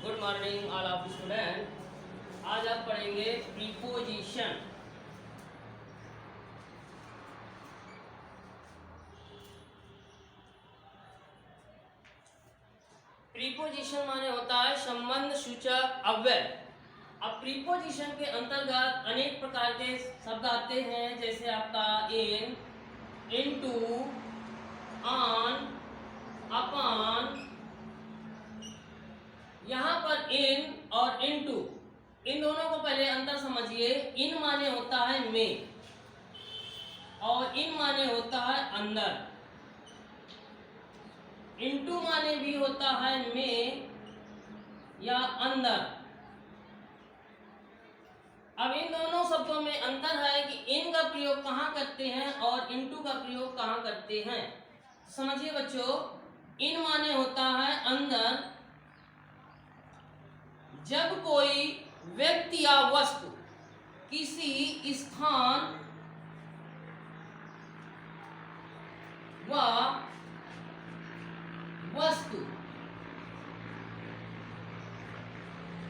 Good morning all of student. आज आप पढ़ेंगे प्रीपोजिशन। प्रीपोजिशन माने होता है संबंध सूचक अव्यय। अब प्रीपोजिशन के अंतर्गत अनेक प्रकार के शब्द आते हैं, जैसे आपका इन, इनटू, ऑन, अपॉन। यहाँ पर इन और इनटू, इन दोनों को पहले अंतर समझिए। इन माने होता है में और इन माने होता है अंदर। इनटू माने भी होता है में या अंदर। अब इन दोनों शब्दों में अंतर है कि इन का प्रयोग कहाँ करते हैं और इनटू का प्रयोग कहाँ करते हैं। समझिए बच्चों, इन माने होता है अंदर। जब कोई व्यक्ति या वस्तु किसी स्थान व वस्तु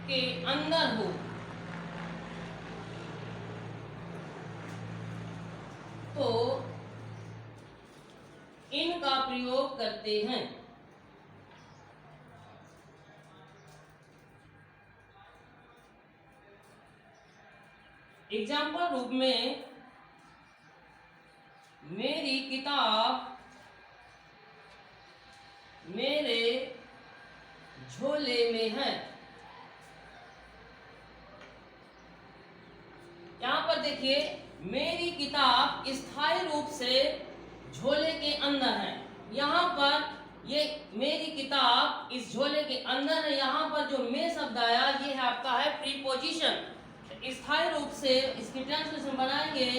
के अंदर हो तो इनका प्रयोग करते हैं। एग्जाम्पल रूप में मेरी किताब मेरे झोले में है। यहाँ पर देखिए, मेरी किताब स्थायी रूप से झोले के अंदर है। यहाँ पर ये मेरी किताब इस झोले के अंदर है। यहाँ पर जो में शब्द आया ये है आपका है प्रीपोजिशन। स्थायी रूप से इसकी ट्रांसलेशन बनाएंगे,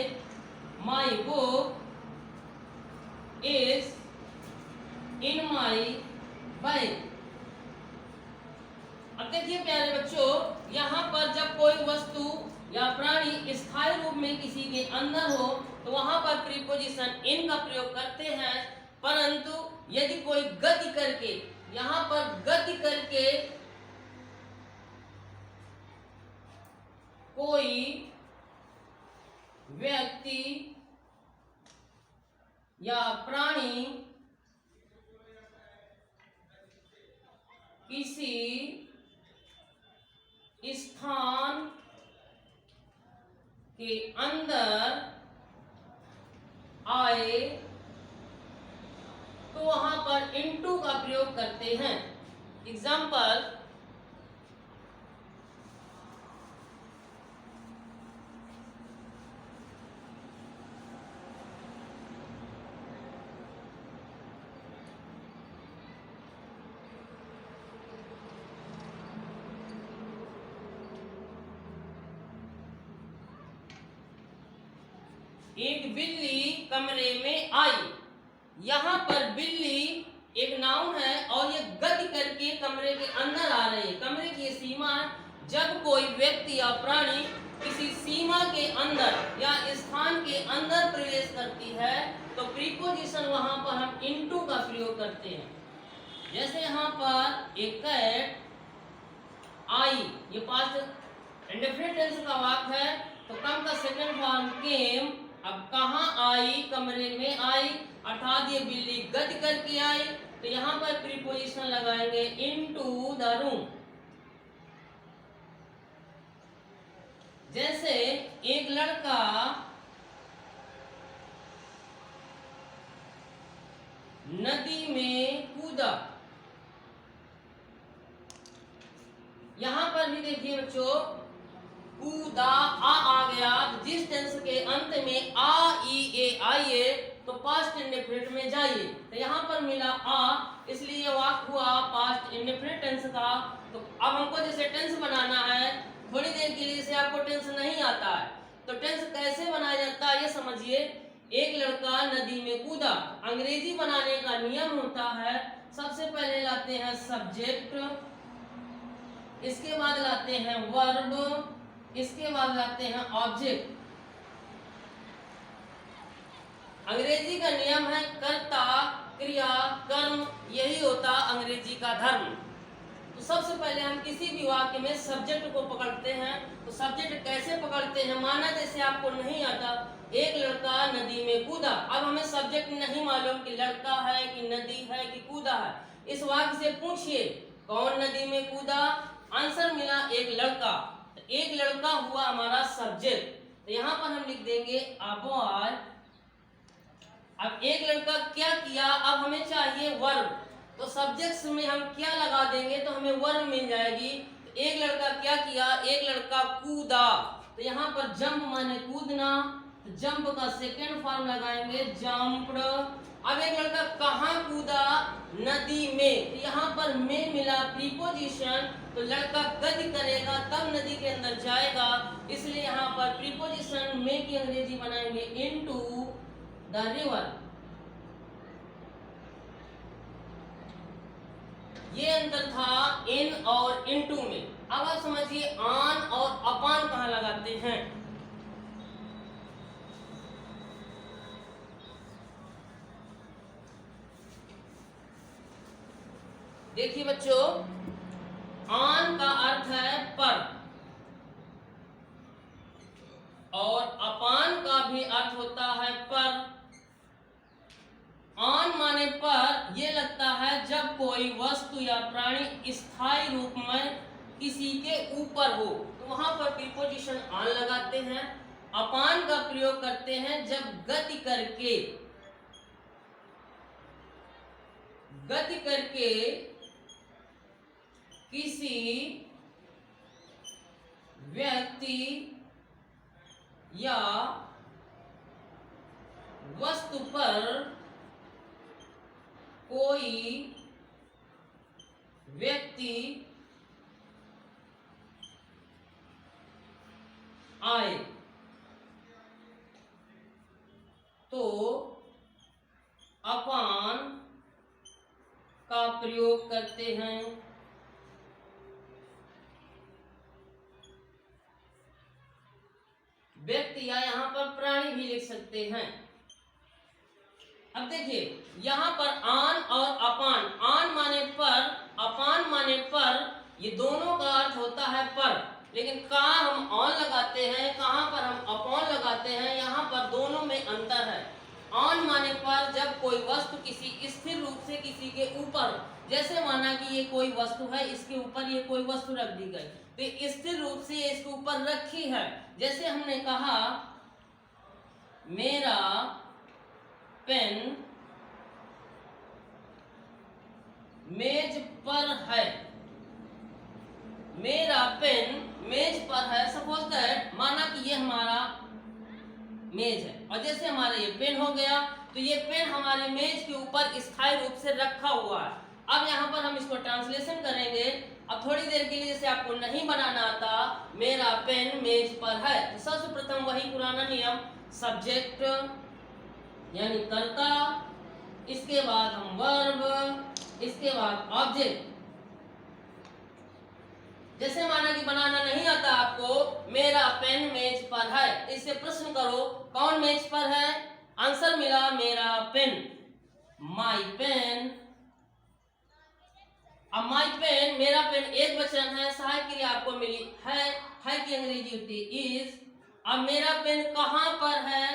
my book is in my bag. अब देखिए प्यारे बच्चों, यहाँ पर जब कोई वस्तु या प्राणी स्थायी रूप में किसी के अंदर हो तो वहां पर प्रीपोजिशन इन का प्रयोग करते हैं। परंतु यदि कोई गति करके, यहाँ पर गति करके कोई व्यक्ति या प्राणी किसी स्थान के अंदर आए तो वहां पर इनटू का प्रयोग करते हैं। एग्जाम्पल, एक बिल्ली कमरे में आई। यहाँ पर बिल्ली एक नाउन है और ये गति करके कमरे के अंदर आ रही है। कमरे की सीमा, जब कोई व्यक्ति या प्राणी किसी सीमा के अंदर या स्थान के अंदर प्रवेश करती है तो प्रीपोजिशन वहां पर हम इनटू का प्रयोग करते हैं। जैसे यहाँ पर एक कैट आई, ये पास्ट इंडेफिनिट टेंस का वाक्य है तो कम का सेकंड फॉर्म केम। अब कहाँ आई? कमरे में आई, अर्थात ये बिल्ली गति करके आई तो यहाँ पर प्रीपोजिशन लगाएंगे इनटू द रूम। जैसे एक लड़का नदी में कूदा। यहाँ पर भी देखिए बच्चों, कूदा आ गया। जिस टेंस के अंत में आ ई ए आइए तो पास्ट इंडेफिनिट में जाइए। तो यहाँ पर मिला आ, इसलिए वाक्य हुआ पास्ट इंडेफिनिट टेंस का। तो अब हमको जैसे टेंस बनाना है, थोड़ी देर के लिए से आपको टेंस नहीं आता है तो टेंस कैसे बनाया जाता है ये समझिए। एक लड़का नदी में कूदा। अंग्रेजी बनाने का नियम होता है, सबसे पहले लाते हैं सब्जेक्ट, इसके बाद लाते हैं वर्ब, इसके बाद लाते हैं ऑब्जेक्ट। अंग्रेजी का नियम है कर्ता, क्रिया, कर्म, यही होता अंग्रेजी का धर्म। तो तो सबसे पहले हम किसी भी वाक्य में सब्जेक्ट को पकड़ते हैं। तो सब्जेक्ट कैसे पकड़ते हैं, माना जैसे आपको नहीं आता, एक लड़का नदी में कूदा। अब हमें सब्जेक्ट नहीं मालूम कि लड़का है कि नदी है कि कूदा है। इस वाक्य से पूछिए कौन नदी में कूदा, आंसर मिला एक लड़का। तो एक लड़का हुआ हमारा सब्जेक्ट। तो यहाँ पर हम लिख देंगे अ बॉय। अब एक लड़का क्या किया, अब हमें चाहिए वर्ब। तो सब्जेक्ट्स में हम क्या लगा देंगे तो हमें वर्ब मिल जाएगी। तो एक लड़का क्या किया, एक लड़का कूदा। तो यहाँ पर जंप माने कूदना, तो जंप का सेकेंड फॉर्म लगाएंगे जंप्ड। अब एक लड़का कहाँ कूदा, नदी में। तो यहाँ पर में मिला प्रीपोजिशन, तो लड़का गति करेगा तब नदी के अंदर जाएगा, इसलिए यहाँ पर प्रीपोजिशन में की अंग्रेजी बनाएंगे इनटू द रिवर। ये अंतर था इन और इनटू में। अब आप समझिए ऑन और अपॉन कहाँ लगाते हैं। देखिए बच्चों, ऑन का अर्थ है पर और अपॉन का भी अर्थ होता है पर। ऑन माने पर ये लगता है जब कोई वस्तु या प्राणी स्थायी रूप में किसी के ऊपर हो, तो वहां पर प्रीपोजिशन ऑन लगाते हैं। अपॉन का प्रयोग करते हैं जब गति करके किसी व्यक्ति या वस्तु पर कोई व्यक्ति आए तो अपॉन का प्रयोग करते हैं। व्यक्ति या यहाँ पर प्राणी भी लिख सकते हैं। अब देखिए यहाँ पर ऑन और अपॉन, ऑन माने पर, अपॉन माने पर, ये दोनों का अर्थ होता है पर, लेकिन कहाँ हम ऑन लगाते हैं, कहाँ पर हम अपॉन लगाते हैं, यहाँ पर दोनों में अंतर है। ऑन माने पर जब कोई वस्तु किसी स्थिर रूप से किसी के ऊपर, जैसे माना कि ये कोई वस्तु है, इसके ऊपर ये कोई वस्तु रख दी गई, तो स्थिर रूप से इसके ऊपर रखी है। जैसे हमने कहा मेरा पेन मेज पर है, मेरा पेन मेज पर है। सपोज दैट, माना कि ये हमारा मेज है और जैसे हमारा ये पेन हो गया, तो ये पेन हमारे मेज के ऊपर स्थायी रूप से रखा हुआ है। अब यहाँ पर हम इसको ट्रांसलेशन करेंगे। अब थोड़ी देर के लिए जैसे आपको नहीं बनाना आता, मेरा पेन मेज पर है, तो सबसे प्रथम वही पुराना नियम, सब्जेक्ट यानी कर्ता, इसके बाद हम वर्ब, इसके बाद ऑब्जेक्ट। जैसे माना कि बनाना नहीं आता आपको, मेरा पेन मेज पर है, इससे प्रश्न करो कौन मेज पर है, आंसर मिला मेरा पेन, माई पेन। अब माई पेन, मेरा पेन एक वचन है, सहायक क्रिया आपको मिली है की अंग्रेजी होती है इज। अब मेरा पेन कहाँ पर है,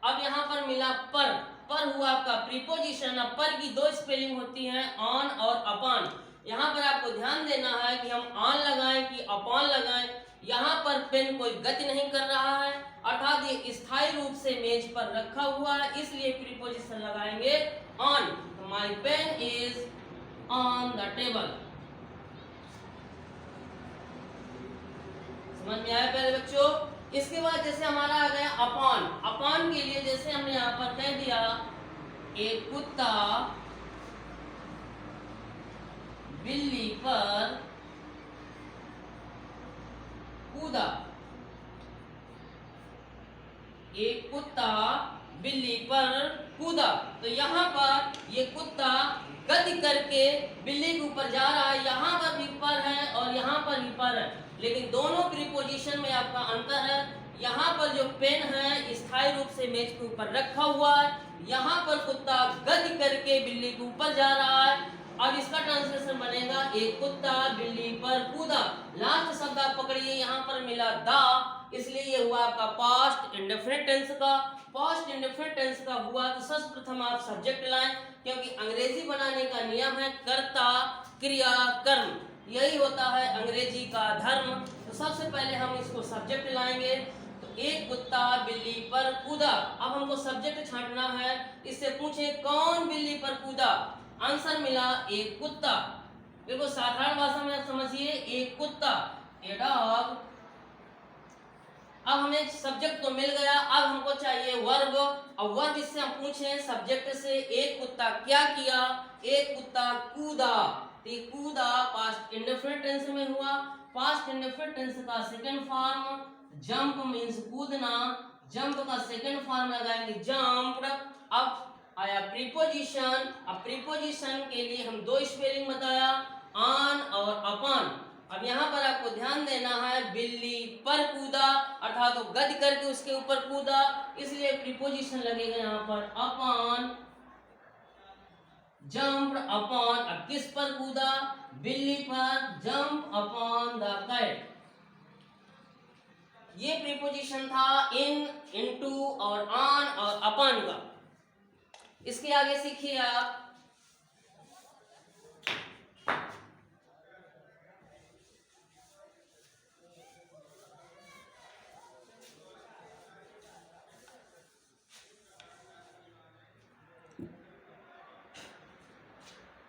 अब यहाँ पर मिला पर हुआ आपका प्रीपोजिशन। अब पर की दो स्पेलिंग होती हैं, ऑन और अपॉन। यहाँ पर आपको ध्यान देना है कि हम ऑन लगाएं कि अपॉन लगाएं। यहाँ पर पेन कोई गति नहीं कर रहा है, अर्थात ये स्थायी रूप से मेज पर रखा हुआ है, इसलिए प्रीपोजिशन लगाएंगे on. My pen is on the table. समझ में आया पहले बच्चों। इसके बाद जैसे हमारा आ गया अपॉन। अपॉन के लिए जैसे हमने यहाँ पर कह दिया एक कुत्ता बिल्ली पर कूदा, एक कुत्ता बिल्ली पर कूदा। तो यहाँ पर ये कुत्ता गति करके बिल्ली के ऊपर जा रहा है, यहाँ पर भी पर है और यहाँ पर भी पर है, लेकिन दोनों प्रीपोजिशन में आपका अंतर है। यहाँ पर जो पेन है स्थायी रूप से मेज के ऊपर रखा हुआ है, यहाँ पर कुत्ता गति करके बिल्ली के ऊपर जा रहा है। अब इसका ट्रांसलेशन बनेगा एक कुत्ता बिल्ली पर कूदा। लास्ट शब्द आप पकड़िए, यहाँ पर मिला द, इसलिए ये हुआ आपका पास्ट इंडेफिनिट टेंस का। पास्ट इंडेफिनिट टेंस का हुआ तो सर्वप्रथम आप सब्जेक्ट लाएं, क्योंकि अंग्रेजी बनाने का नियम है कर्ता क्रिया कर्म, यही होता है अंग्रेजी का धर्म। तो सबसे पहले हम इसको सब्जेक्ट लाएंगे। तो एक कुत्ता बिल्ली पर कूदा। अब हमको सब्जेक्ट छांटना है, इससे पूछे कौन बिल्ली पर कूदा, आंसर मिला एक कुत्ता। देखो साधारण भाषा में समझिए, एक कुत्ता, ए डॉग। अब हमें सब्जेक्ट तो मिल गया, अब हमको चाहिए वर्ब। अब वर्ब इससे हम पूछे सब्जेक्ट से, एक कुत्ता क्या किया, एक कुत्ता कूदा। तो कूदा पास्ट इंडेफिनिट टेंस में हुआ। पास्ट इंडेफिनिट टेंस का सेकंड फॉर्म जंप मींस कूदना, जंप का सेकंड फॉर्म लगाएंगे जंप्ड। अब आया प्रीपोजिशन। अब प्रीपोजिशन के लिए हम दो स्पेलिंग बताया, ऑन और अपॉन। अब यहाँ पर आपको ध्यान देना है, बिल्ली पर कूदा अर्थात तो गद करके उसके ऊपर कूदा, इसलिए प्रीपोजिशन लगेगा यहाँ पर अपॉन, जंप अपॉन। अब किस पर कूदा, बिल्ली पर, जंप अपॉन द कैट। ये प्रीपोजिशन था इन, इनटू और ऑन और अपॉन का। इसके आगे सीखिए आप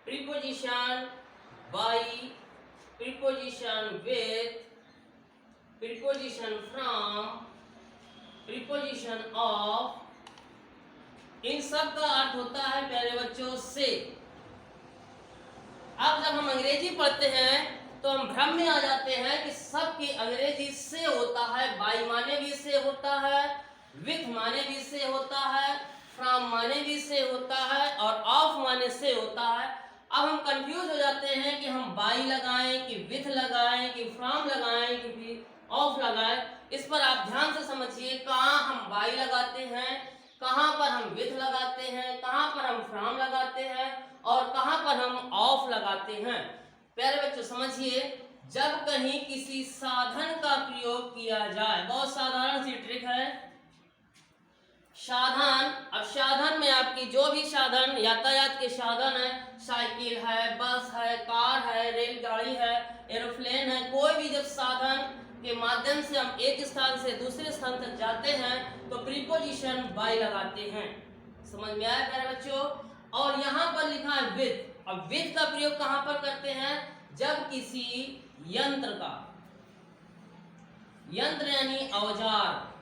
preposition by, preposition with, preposition from, preposition of। इन सब का अर्थ होता है प्यारे बच्चों से। अब जब हम अंग्रेजी पढ़ते हैं तो हम भ्रम में आ जाते हैं कि सबकी अंग्रेजी से होता है, बाई माने भी से होता है, विथ माने भी से होता है, फ्रॉम माने भी से होता है और ऑफ माने से होता है। अब हम कंफ्यूज हो जाते हैं कि हम बाई लगाएं कि विथ लगाएं कि फ्रॉम लगाएं कि ऑफ लगाएं। इस पर आप ध्यान से समझिए, कहाँ हम बाई लगाते हैं, कहाँ पर हम विथ लगाते हैं, कहाँ पर हम फ्रॉम लगाते हैं और कहाँ पर हम ऑफ लगाते हैं। प्यारे बच्चों समझिए, जब कहीं किसी साधन का प्रयोग किया जाए, बहुत साधारण सी ट्रिक है, साधन। अब साधन में आपकी जो भी साधन, यातायात के साधन है, साइकिल है, बस है, कार है, रेलगाड़ी है, एरोप्लेन है, कोई भी जब साधन के माध्यम से हम एक स्थान से दूसरे स्थान तक जाते हैं तो प्रीपोजिशन बाय लगाते हैं। समझ में आया प्यारे बच्चों। और यहाँ पर लिखा है विथ। अब विथ का प्रयोग कहाँ पर करते हैं, जब किसी यंत्र का, यंत्र यानी औजार,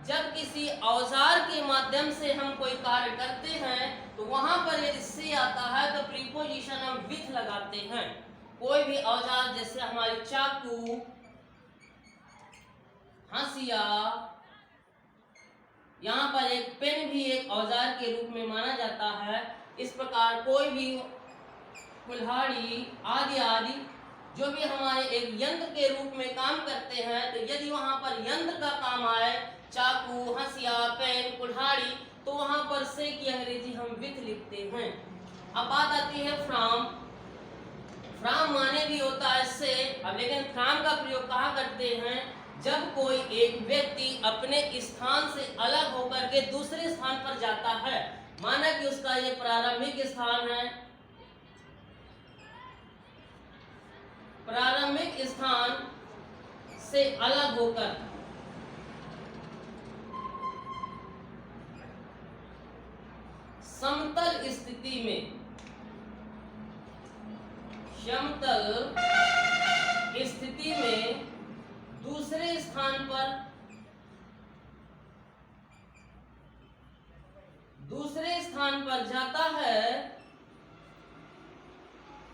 जब किसी औजार के माध्यम से हम कोई कार्य करते हैं तो वहां पर यदि से आता है तो प्रीपोजिशन हम विथ लगाते हैं। कोई भी औजार जैसे हमारी चाकू, हंसिया, यहाँ पर एक पेन भी एक औजार के रूप में माना जाता है। इस प्रकार कोई भी कुल्हाड़ी आदि आदि जो भी हमारे एक यंत्र के रूप में काम करते हैं, तो यदि वहां पर यंत्र का काम आए, चाकू, हंसिया, पेन, कुल्हाड़ी, तो वहां पर से की अंग्रेजी हम विथ लिखते हैं। अब बात आती है फ्रॉम। फ्रॉम माने भी होता है से। अब लेकिन फ्रॉम का प्रयोग कहाँ करते हैं, जब कोई एक व्यक्ति अपने स्थान से अलग होकर के दूसरे स्थान पर जाता है, माना कि उसका ये प्रारंभिक स्थान है, प्रारंभिक स्थान से अलग होकर समतल स्थिति में, समतल स्थिति में दूसरे स्थान पर, दूसरे स्थान पर जाता है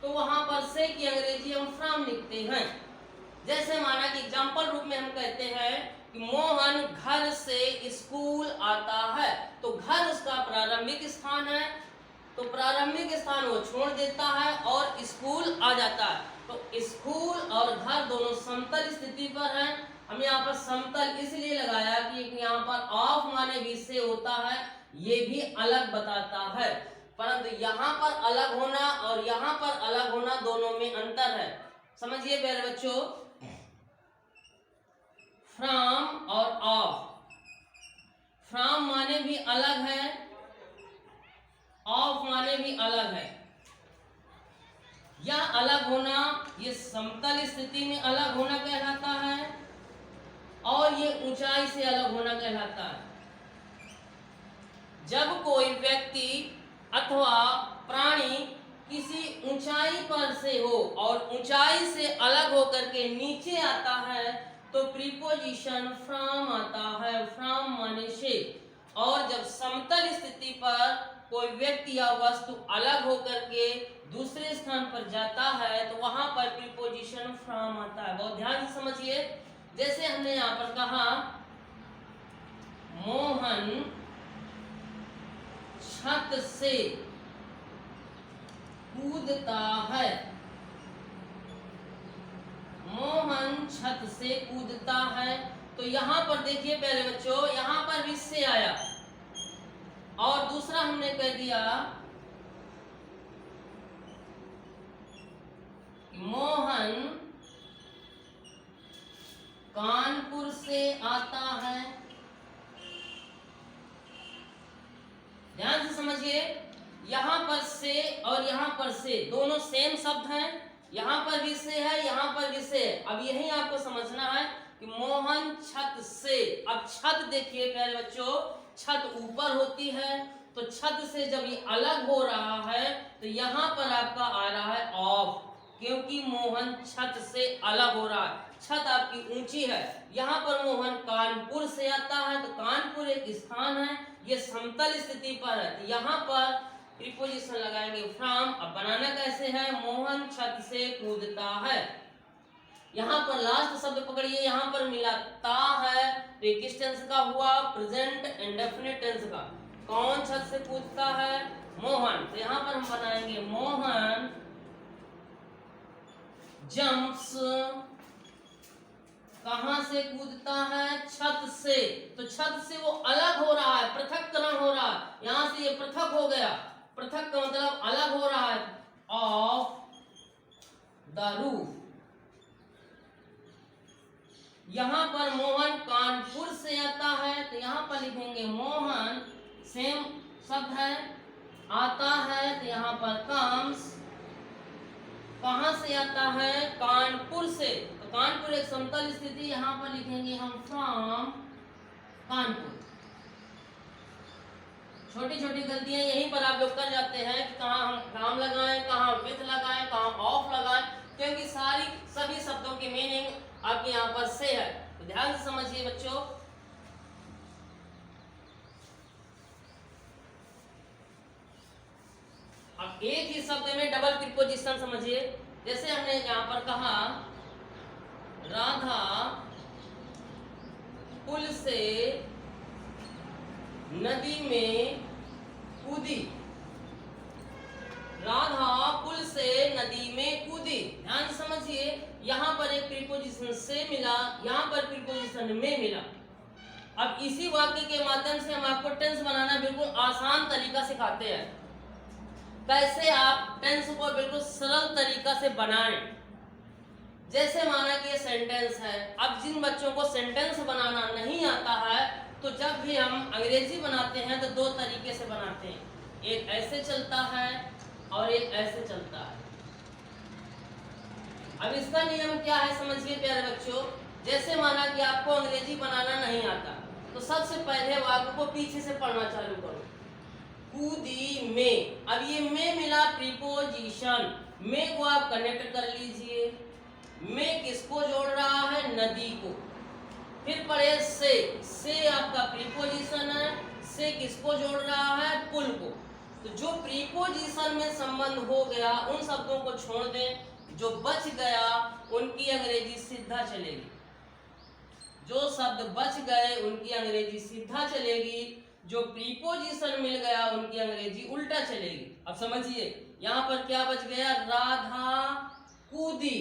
तो वहां पर से की अंग्रेजी हम फ्रॉम लिखते हैं। जैसे माना कि एग्जाम्पल रूप में हम कहते हैं कि मोहन घर से स्कूल आता है, तो घर उसका प्रारंभिक स्थान है, तो प्रारंभिक स्थान वो छोड़ देता है और स्कूल आ जाता है। तो स्कूल और घर दोनों समतल स्थिति पर हैं। हम यहाँ पर समतल इसलिए लगाया कि यहाँ पर ऑफ माने भी से होता है, ये भी अलग बताता है। परंतु यहाँ पर अलग होना और यहाँ पर अलग होना दोनों में अंतर है। समझिए प्यारे बच्चों, फ्रॉम और ऑफ। फ्रॉम माने भी अलग है, ऑफ माने भी अलग है। यह अलग होना, ये समतल स्थिति में अलग होना कहलाता है और ये ऊंचाई से अलग होना कहलाता है। जब कोई व्यक्ति अथवा प्राणी किसी ऊंचाई पर से हो और ऊंचाई से अलग होकर के नीचे आता है तो प्रीपोजिशन फ्रॉम आता है। फ्रॉम माने से। और जब समतल स्थिति पर कोई व्यक्ति या वस्तु अलग होकर के दूसरे स्थान पर जाता है तो वहां पर प्रीपोजिशन फ्रॉम आता है। बहुत ध्यान से समझिए। जैसे हमने यहाँ पर कहा मोहन छत से कूदता है। मोहन छत से कूदता है, तो यहां पर देखिए प्यारे बच्चों, यहां पर भी से आया और दूसरा हमने कह दिया मोहन कानपुर से आता है। ध्यान से समझिए, यहां पर से और यहां पर से दोनों सेम शब्द हैं। यहां पर भी से है, यहां पर भी से है। अब यही आपको समझना है कि मोहन छत से। अब छत देखिए प्यारे बच्चों, छत ऊपर होती है तो छत से जब ये अलग हो रहा है तो यहां पर आपका आ रहा है ऑफ, क्योंकि मोहन छत से अलग हो रहा है। छत आपकी ऊंची है। यहाँ पर मोहन कानपुर से आता है तो कानपुर एक स्थान है, ये समतल स्थिति पर है, तो यहाँ पर प्रीपोजिशन लगाएंगे फ्रॉम। अब बनाना कैसे है, मोहन छत से कूदता है। यहाँ पर लास्ट शब्द पकड़िए, यहाँ पर मिला ता है तो ये किस टेंस का हुआ, प्रेजेंट इंडेफिनिट टेंस का। कौन छत से कूदता है, मोहन। तो यहाँ पर हम बनाएंगे मोहन जंप्स, कहां से कूदता है, छत से। तो छत से वो अलग हो रहा है, पृथक्करण हो रहा है। यहां से ये पृथक हो गया, पृथक का मतलब अलग हो रहा है, ऑफ द रूफ। यहां पर मोहन कानपुर से आता है तो यहां पर लिखेंगे मोहन, सेम शब्द है, आता है तो यहां पर कम्स। कहां से आता है, कानपुर से, तो कानपुर एक समतल स्थिति, यहां पर लिखेंगे हम फ्रॉम कानपुर। छोटी छोटी गलतियां यहीं पर आप लोग कर जाते हैं कि कहां हम फ्रॉम लगाएं, कहां विथ लगाएं, कहां ऑफ लगाएं, क्योंकि सभी शब्दों की मीनिंग आपके यहाँ पर से है। तो ध्यान से समझिए बच्चों। अब एक ही शब्द में डबल प्रीपोजिशन समझिए। जैसे हमने यहाँ पर कहा राधा पुल से नदी में कूदी। राधा पुल से नदी में कूदी। ध्यान से समझिए, यहाँ पर एक प्रीपोजिशन से मिला, यहाँ पर प्रीपोजिशन में मिला। अब इसी वाक्य के माध्यम से हम आपको टेंस बनाना बिल्कुल आसान तरीका सिखाते हैं। कैसे आप टेंस को बिल्कुल सरल तरीका से बनाएं। जैसे माना कि ये सेंटेंस है। अब जिन बच्चों को सेंटेंस बनाना नहीं आता है तो जब भी हम अंग्रेजी बनाते हैं तो दो तरीके से बनाते हैं, एक ऐसे चलता है और एक ऐसे चलता है। अब इसका नियम क्या है समझिए प्यारे बच्चों। जैसे माना कि आपको अंग्रेजी बनाना नहीं आता तो सबसे पहले वाक्य को पीछे से पढ़ना चालू करो। कूदी में, अब ये में मिला प्रीपोजिशन, में को आप कनेक्ट कर लीजिए। में किसको जोड़ रहा है, नदी को। फिर पढ़े से आपका प्रीपोजिशन है, से किसको जोड़ रहा है, पुल को। तो जो प्रीपोजिशन में संबंध हो गया उन शब्दों को छोड़ दें, जो बच गया उनकी अंग्रेजी सीधा चलेगी। जो शब्द बच गए उनकी अंग्रेजी सीधा चलेगी, जो प्रीपोजिशन मिल गया उनकी अंग्रेजी उल्टा चलेगी। अब समझिए यहाँ पर क्या बच गया, राधा कूदी।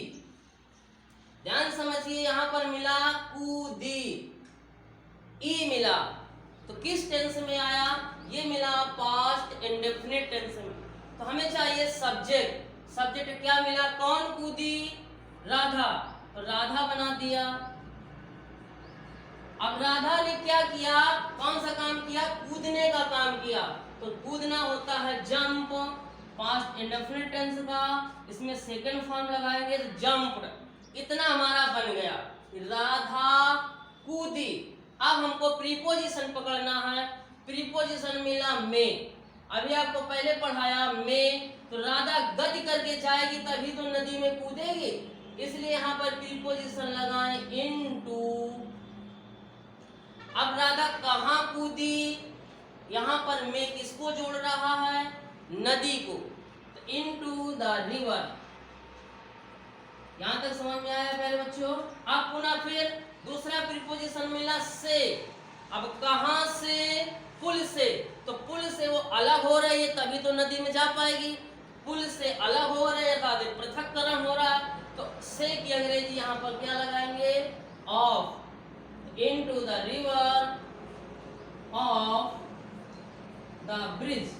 ध्यान समझिए, यहाँ पर मिला कूदी, ई मिला, तो किस टेंस में आया, ये मिला पास्ट इंडेफिनिट टेंस में। तो हमें चाहिए सब्जेक्ट। सब्जेक्ट क्या मिला, कौन कूदी, राधा, तो राधा बना दिया। अब राधा ने क्या किया, कौन सा काम किया, कूदने का काम किया। तो कूदना होता है जंप, पास्ट इंडेफिनिट टेंस का, इसमें सेकंड फॉर्म लगाएंगे तो जंप्ड। इतना हमारा बन गया, राधा कूदी। अब हमको प्रीपोजिशन पकड़ना है। प्रीपोजिशन मिला में, अभी आपको पहले पढ़ाया में, तो राधा गति करके जाएगी तभी तो नदी में कूदेगी, इसलिए यहाँ पर प्रीपोजिशन लगाएं इनटू। अब राधा कहाँ कूदी, यहाँ पर में किसको जोड़ रहा है, नदी को, तो इनटू द रिवर। यहां तक समझ में आया पहले बच्चों। अब पुनः फिर दूसरा प्रीपोजिशन मिला से। अब कहां से, पुल से, तो पुल से वो अलग हो रही है तभी तो नदी में जा पाएगी। पुल से अलग हो रहे हैं, पृथक्करण हो रहा है, तो से की अंग्रेजी यहाँ पर क्या लगाएंगे, of. Into the river of the bridge.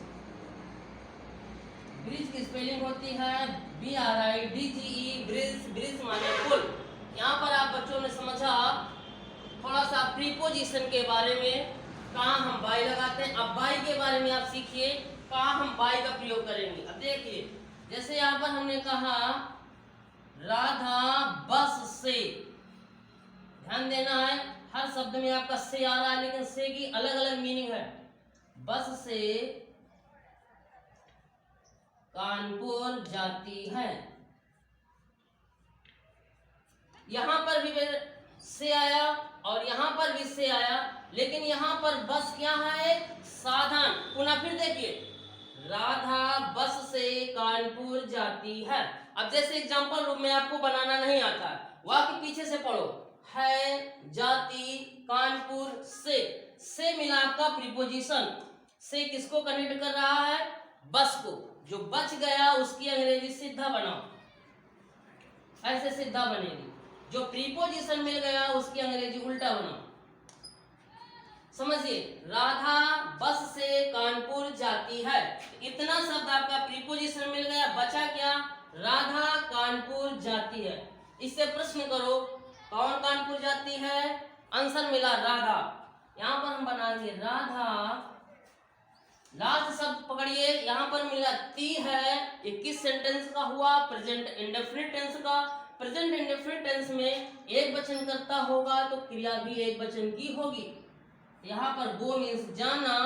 Bridge की स्पेलिंग होती है BRIDGE, ब्रिज। ब्रिज माने पुल। यहाँ पर आप बच्चों ने समझा थोड़ा सा प्रीपोजिशन के बारे में, कहाँ हम बाई लगाते हैं। अब बाई के बारे में आप सीखिए, कहाँ हम बाई का प्रयोग करेंगे। अब देखिए, जैसे यहाँ पर हमने कहा राधा बस से, ध्यान देना है, हर शब्द में आपका से आ रहा है, लेकिन से की अलग अलग मीनिंग है। बस से कानपुर जाती है, यहां पर भी से आया और यहां पर भी से आया, लेकिन यहां पर बस क्या है, साधन। पुनः फिर देखिए, राधा बस से कानपुर जाती है। अब जैसे एग्जांपल रूप में आपको बनाना नहीं आता, वाक्य पीछे से पढ़ो, है, जाती, कानपुर, से मिला आपका प्रीपोजिशन। से किसको कनेक्ट कर रहा है, बस को। जो बच गया उसकी अंग्रेजी सीधा बनाओ, ऐसे सीधा बनेगी। जो प्रीपोजिशन मिल गया उसकी अंग्रेजी उल्टा बनाओ। समझिए, राधा बस से कानपुर जाती है, इतना शब्द आपका प्रीपोजिशन मिल गया, बचा क्या, राधा कानपुर जाती है। इससे प्रश्न करो, कौन कानपुर जाती है, आंसर मिला राधा। यहां पर हम बनाएंगे राधा, लास्ट शब्द पकड़िए, यहाँ पर मिला ती है, ये किस सेंटेंस का हुआ, प्रेजेंट इंडेफिनिट टेंस का। प्रेजेंट इंडेफिनिट टेंस में एक वचन करता होगा तो क्रिया भी एक वचन की होगी। यहाँ पर गो मीन्स जाना।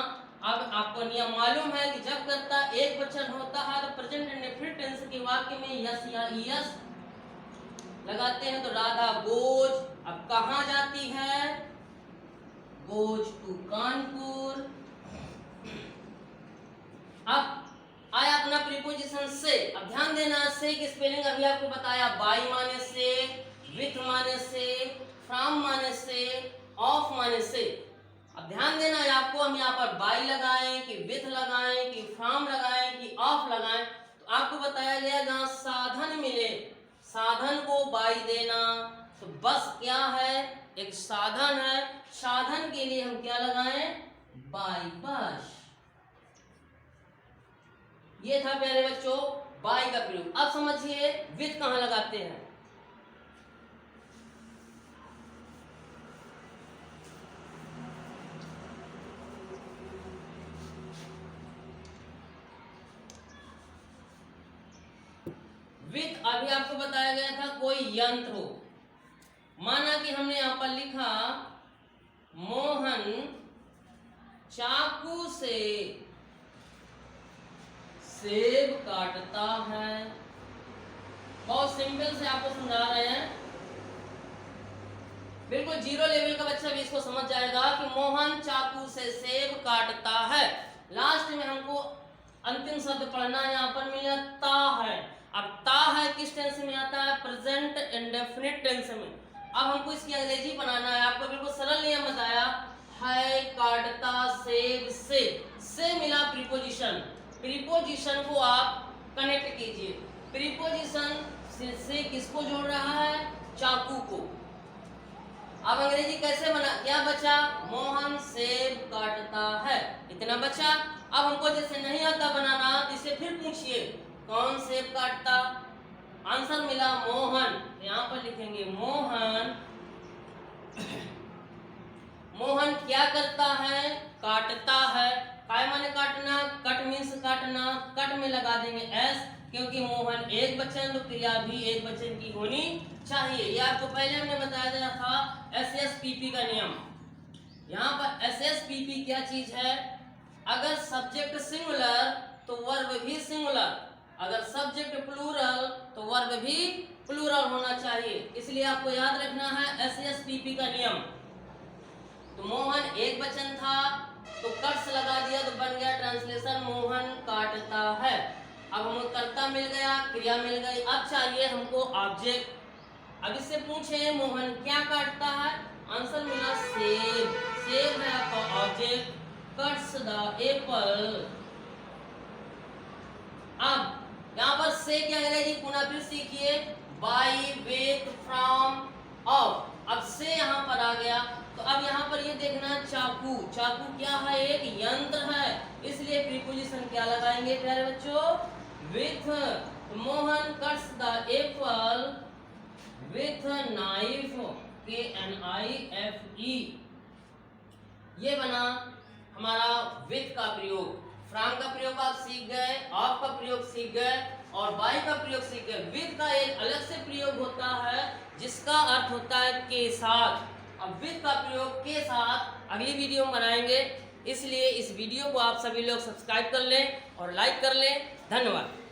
अब आपको नियम मालूम है कि जब करता एक वचन होता है तो प्रेजेंट इंडेफिनिट टेंस के वाक्य में यस या ईएस लगाते हैं। तो राधा गोज, अब कहाँ जाती है, गोज टू कानपुर। अब आया अपना प्रीपोजिशन से। अब ध्यान देना, से की स्पेलिंग अभी आपको बताया, बाई माने से, विथ माने से, फ्रॉम माने से, ऑफ माने से। अब ध्यान देना है आपको, हम यहाँ पर बाई लगाएं कि विथ लगाएं कि फ्रॉम लगाएं कि ऑफ लगाएं, तो आपको बताया गया जहाँ साधन मिले, साधन को बाई देना। तो बस क्या है, एक साधन है, साधन के लिए हम क्या लगाएं, बाई बस। ये था प्यारे बच्चों बाई का प्रयोग। अब समझिए विथ कहां लगाते हैं। विथ अभी आपको बताया गया था कोई यंत्र हो, माना कि हमने यहां पर लिखा मोहन चाकू से सेब काटता है। बहुत सिंपल से आपको समझा रहे हैं, बिल्कुल जीरो लेवल का बच्चा भी इसको समझ जाएगा कि मोहन चाकू से सेब काटता है। लास्ट में हमको अंतिम शब्द पढ़ना है, यहाँ पर मिला ता है। अब ता है किस टेंस में आता है, प्रेजेंट इंडेफिनिट टेंस में। अब हमको इसकी अंग्रेजी बनाना है, आपको बिल्कुल सरल नियम बताया, है काटता सेब से मिला प्रीपोजिशन। प्रीपोजिशन को आप कनेक्ट कीजिए। प्रीपोजिशन से किसको जोड़ रहा है, चाकू को। अब अंग्रेजी कैसे बना, क्या बचा, मोहन सेब काटता है, इतना बचा। अब हमको जैसे नहीं आता बनाना, इसे फिर पूछिए कौन सेब काटता? आंसर मिला मोहन। यहाँ पर लिखेंगे मोहन। मोहन क्या करता है? काटता है। काय माने काटना? कट मीन्स काटना। कट में लगा देंगे एस, क्योंकि मोहन एक वचन, तो क्रिया भी एक वचन की होनी चाहिए। ये आपको पहले हमने बताया दिया था SSPP का नियम। यहाँ पर SSPP क्या चीज है? अगर सब्जेक्ट सिंगुलर तो वर्ब भी सिंगुलर, अगर सब्जेक्ट प्लूरल तो वर्ब भी प्लूरल होना चाहिए। इसलिए आपको याद रखना है SSPP का नियम। तो मोहन एक वचन था तो कट्स लगा दिया तो बन गया ट्रांसलेशन मोहन काटता है। अब हमको कर्ता मिल गया, क्रिया मिल गई। अब चाहिए हमको ऑब्जेक्ट। अब इससे पूछे मोहन क्या काटता है? आंसर मिला सेब। सेब है आपका ऑब्जेक्ट। Cuts the Apple. अब यहाँ पर से क्या है जी? पुनः फिर सीखिए। By, with, from, of. अब से यहाँ पर आ गया तो अब यहाँ पर ये देखना चाकू। चाकू क्या है? एक यंत्र है, इसलिए प्रीपोजिशन क्या लगाएंगे प्यारे बच्चों? With. Mohan cuts the Apple with knife, KNIFE। ये बना हमारा विथ का प्रयोग। फ्रॉम का प्रयोग आप सीख गए, ऑफ का प्रयोग सीख गए और बाय का प्रयोग सीख गए। विथ का एक अलग से प्रयोग होता है जिसका अर्थ होता है के साथ। अब विथ का प्रयोग के साथ अगली वीडियो में बनाएंगे, इसलिए इस वीडियो को आप सभी लोग सब्सक्राइब कर लें और लाइक कर लें। धन्यवाद।